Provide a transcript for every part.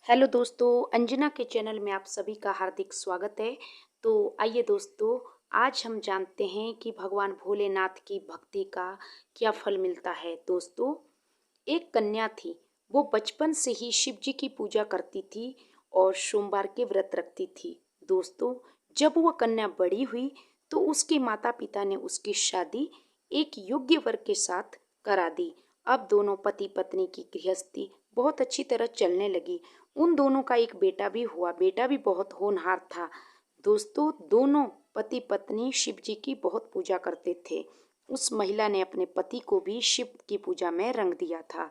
Hello दोस्तों, अंजना के channel में आप सभी का हार्दिक स्वागत है। तो आइए दोस्तों, आज हम जानते हैं कि भगवान भोलेनाथ की भक्ति का क्या फल मिलता है। दोस्तों, एक कन्या थी। वो बचपन से ही शिव जी की पूजा करती थी और सोमवार के व्रत रखती थी। दोस्तों, जब वह कन्या बड़ी हुई तो उसके माता पिता ने उसकी शादी एक योग्य वर के साथ करा दी। अब दोनों पति पत्नी की गृहस्थी बहुत अच्छी तरह चलने लगी। उन दोनों का एक बेटा भी हुआ। बेटा भी बहुत होनहार था। दोस्तों, दोनों पति पत्नी शिव जी की बहुत पूजा करते थे। उस महिला ने अपने पति को भी शिव की पूजा में रंग दिया था।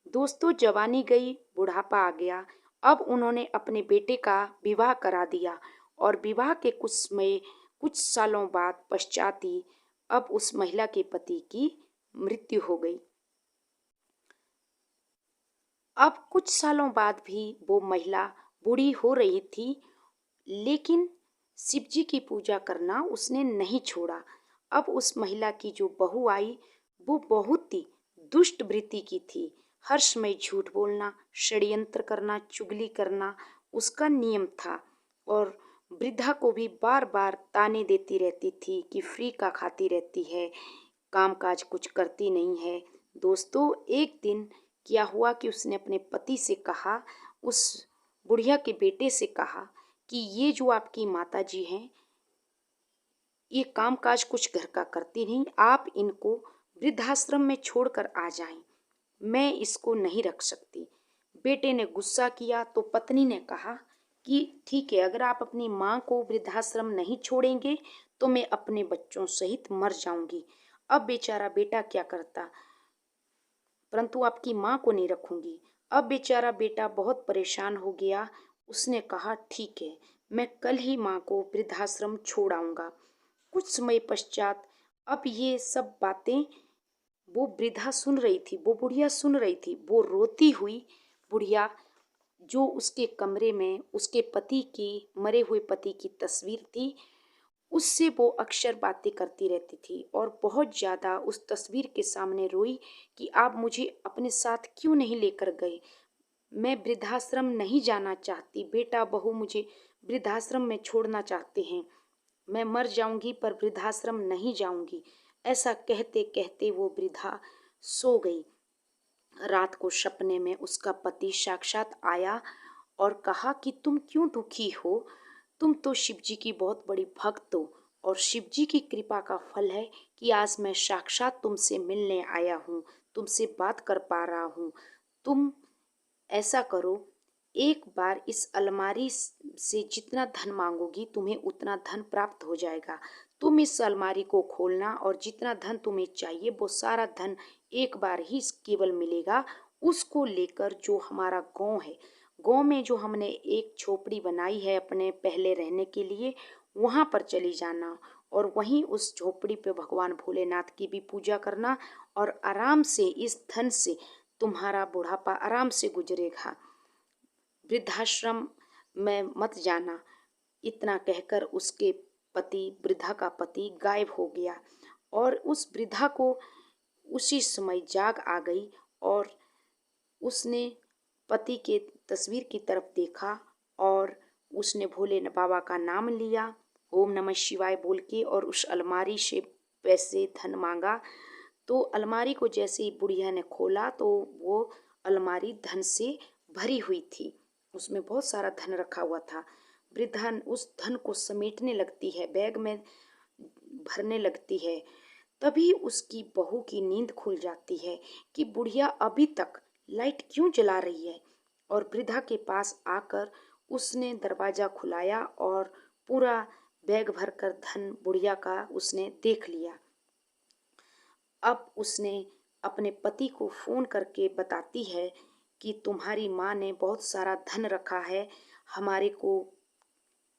दोस्तों, जवानी गई, बुढ़ापा आ गया। अब उन्होंने अपने बेटे का विवाह करा दिया और विवाह के कुछ सालों बाद पश्चात ही अब उस महिला के पति की मृत्यु हो गई। अब कुछ सालों बाद भी वो महिला बूढ़ी हो रही थी, लेकिन शिव जी की पूजा करना उसने नहीं छोड़ा। अब उस महिला की जो बहू आई, वो बहुत ही दुष्ट वृत्ति की थी। हर समय झूठ बोलना, षड्यंत्र करना, चुगली करना उसका नियम था। और वृद्धा को भी बार बार ताने देती रहती थी कि फ्री का खाती रहती है, काम काज कुछ करती नहीं है। दोस्तों, एक दिन क्या हुआ कि उसने अपने पति से कहा, उस बुढ़िया के बेटे से कहा कि ये जो आपकी माता जी हैं, ये काम काज कुछ घर का करती नहीं, आप इनको वृद्धाश्रम में छोड़कर आ जाएं, मैं इसको नहीं रख सकती। बेटे ने गुस्सा किया तो पत्नी ने कहा कि ठीक है, अगर आप अपनी माँ को वृद्धाश्रम नहीं छोड़ेंगे तो मैं अपने बच्चों सहित मर जाऊंगी। अब बेचारा बेटा क्या करता, परंतु आपकी माँ को नहीं रखूंगी। अब बेचारा बेटा बहुत परेशान हो गया। उसने कहा ठीक है, मैं कल ही माँ को वृद्धाश्रम छोड़ आऊंगा। कुछ समय पश्चात अब ये सब बातें वो वृद्धा सुन रही थी, वो बुढ़िया सुन रही थी। वो रोती हुई बुढ़िया, जो उसके कमरे में उसके पति की, मरे हुए पति की तस्वीर थी, उससे वो अक्सर बातें करती रहती थी और बहुत ज़्यादा उस तस्वीर के सामने रोई कि आप मुझे अपने साथ क्यों नहीं लेकर गए। मैं वृद्धाश्रम नहीं जाना चाहती, बेटा बहू मुझे वृद्धाश्रम में छोड़ना चाहते हैं। मैं मर जाऊंगी पर वृद्धाश्रम नहीं जाऊंगी। ऐसा कहते कहते वो वृद्धा सो गई। रात को सपने में उसका पति साक्षात आया और कहा कि तुम क्यों दुखी हो, तुम तो शिव जी की बहुत बड़ी भक्त हो और शिव जी की कृपा का फल है कि आज मैं साक्षात तुमसे मिलने आया हूँ, तुमसे बात कर पा रहा हूँ। तुम ऐसा करो, एक बार इस अलमारी से जितना धन मांगोगी तुम्हें उतना धन प्राप्त हो जाएगा। तुम इस अलमारी को खोलना और जितना धन तुम्हें चाहिए वो सारा धन एक बार ही केवल मिलेगा। उसको लेकर जो हमारा गांव है, गांव में जो हमने एक झोपड़ी बनाई है अपने पहले रहने के लिए, वहां पर चली जाना और वहीं उस झोपड़ी पे भगवान भोलेनाथ की भी पूजा करना और आराम से इस धन से तुम्हारा बुढ़ापा आराम से गुजरेगा। वृद्धाश्रम में मत जाना। इतना कहकर उसके पति, वृद्धा का पति गायब हो गया और उस वृद्धा को उसी समय जाग आ गई और उसने पति के तस्वीर की तरफ देखा और उसने भोले बाबा का नाम लिया, ओम नमः शिवाय बोल के, और उस अलमारी से पैसे धन मांगा। तो अलमारी को जैसे ही बुढ़िया ने खोला तो वो अलमारी धन से भरी हुई थी। उसमें बहुत सारा धन रखा हुआ था। वृद्धा उस धन को समेटने लगती है, बैग में भरने लगती है। तभी उसकी बहू की नींद खुल जाती है कि बुढ़िया अभी तक लाइट क्यों जला रही है। और वृद्धा के पास आकर उसने दरवाजा खुलाया और पूरा बैग भरकर धन बुढ़िया का उसने देख लिया। अब उसने अपने पति को फोन करके बताती है कि तुम्हारी माँ ने बहुत सारा धन रखा है, हमारे को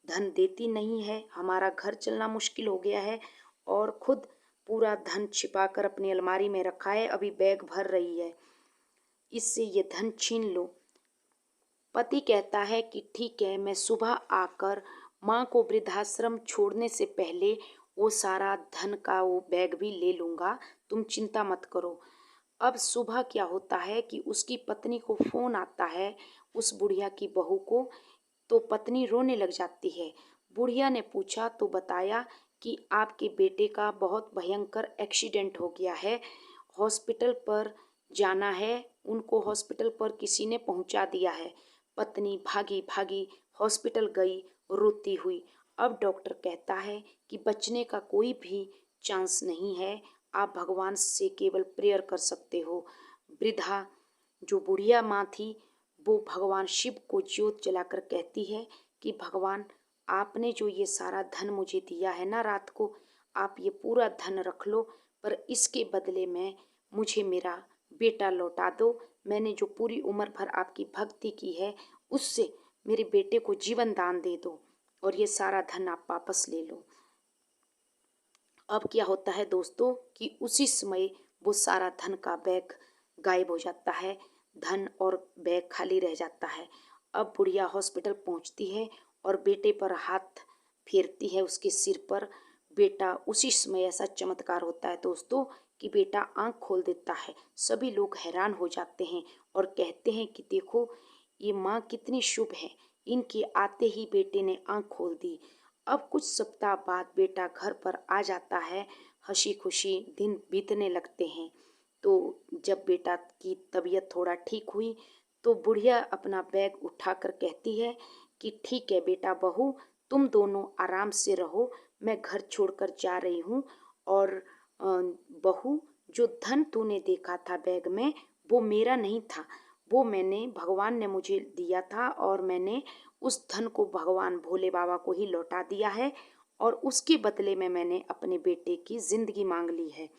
धन देती नहीं है, हमारा घर चलना मुश्किल हो गया है और खुद पूरा धन छिपाकर अपनी अलमारी में रखा है, अभी बैग भर रही है, इससे ये धन छीन लो। पति कहता है कि ठीक है, मैं सुबह आकर माँ को वृद्धाश्रम छोड़ने से पहले वो सारा धन का वो बैग भी ले लूँगा, तुम चिंता मत करो। अब सुबह क्या होता है कि उसकी पत्नी को फ़ोन आता है, उस बुढ़िया की बहू को, तो पत्नी रोने लग जाती है। बुढ़िया ने पूछा तो बताया कि आपके बेटे का बहुत भयंकर एक्सीडेंट हो गया है, हॉस्पिटल पर जाना है, उनको हॉस्पिटल पर किसी ने पहुंचा दिया है। पत्नी भागी भागी हॉस्पिटल गई रोती हुई। अब डॉक्टर कहता है कि बचने का कोई भी चांस नहीं है, आप भगवान से केवल प्रेयर कर सकते हो। वृद्धा जो बुढ़िया माँ थी वो भगवान शिव को ज्योत जलाकर कहती है कि भगवान, आपने जो ये सारा धन मुझे दिया है ना रात को, आप ये पूरा धन रख लो, पर इसके बदले में मुझे मेरा बेटा लौटा दो। मैंने जो पूरी उम्र भर आपकी भक्ति की है उससे मेरे बेटे को जीवन दान दे दो और ये सारा धन आप वापस ले लो। अब क्या होता है दोस्तों कि उसी समय वो सारा धन का बैग गायब हो जाता है, धन और बैग खाली रह जाता है। अब बुढ़िया हॉस्पिटल पहुंचती है और बेटे पर हाथ फेरती है, उसके सिर पर। बेटा उसी समय ऐसा चमत्कार होता है दोस्तों कि बेटा आंख खोल देता है। सभी लोग हैरान हो जाते हैं और कहते हैं कि देखो ये माँ कितनी शुभ है, इनके आते ही बेटे ने आंख खोल दी। अब कुछ सप्ताह बाद बेटा घर पर आ जाता है, हंसी खुशी दिन बीतने लगते हैं। तो जब बेटा की तबीयत थोड़ा ठीक हुई तो बुढ़िया अपना बैग उठाकर कहती है कि ठीक है बेटा बहू, तुम दोनों आराम से रहो, मैं घर छोड़कर जा रही हूँ। और बहू, जो धन तूने देखा था बैग में वो मेरा नहीं था, वो मैंने भगवान ने मुझे दिया था और मैंने उस धन को भगवान भोले बाबा को ही लौटा दिया है और उसके बदले में मैंने अपने बेटे की ज़िंदगी मांग ली है।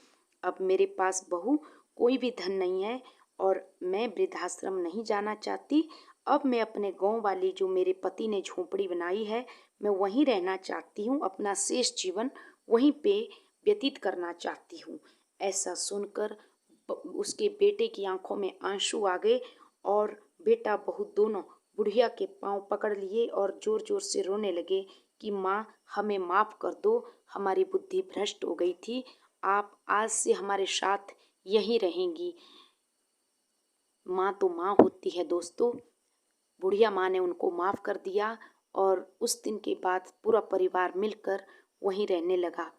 अब मेरे पास बहू कोई भी धन नहीं है और मैं वृद्धाश्रम नहीं जाना चाहती। अब मैं अपने गांव वाली जो मेरे पति ने झोंपड़ी बनाई है, मैं वहीं रहना चाहती हूँ, अपना शेष जीवन वहीं पे व्यतीत करना चाहती हूँ। ऐसा सुनकर उसके बेटे की आंखों में आंसू आ गए और बेटा बहू दोनों बुढ़िया के पांव पकड़ लिए और जोर जोर से रोने लगे कि माँ, हमें माफ़ कर दो, हमारी बुद्धि भ्रष्ट हो गई थी, आप आज से हमारे साथ यहीं रहेंगी। माँ तो माँ होती है दोस्तों। बुढ़िया माँ ने उनको माफ़ कर दिया और उस दिन के बाद पूरा परिवार मिलकर वहीं रहने लगा।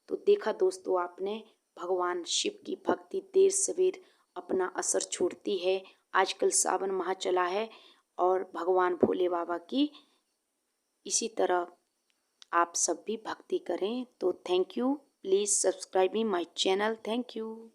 तो देखा दोस्तों आपने, भगवान शिव की भक्ति देर सवेर अपना असर छोड़ती है। आजकल सावन माह चला है और भगवान भोले बाबा की इसी तरह आप सब भी भक्ति करें। तो thank you, please subscribe me my channel. Thank you.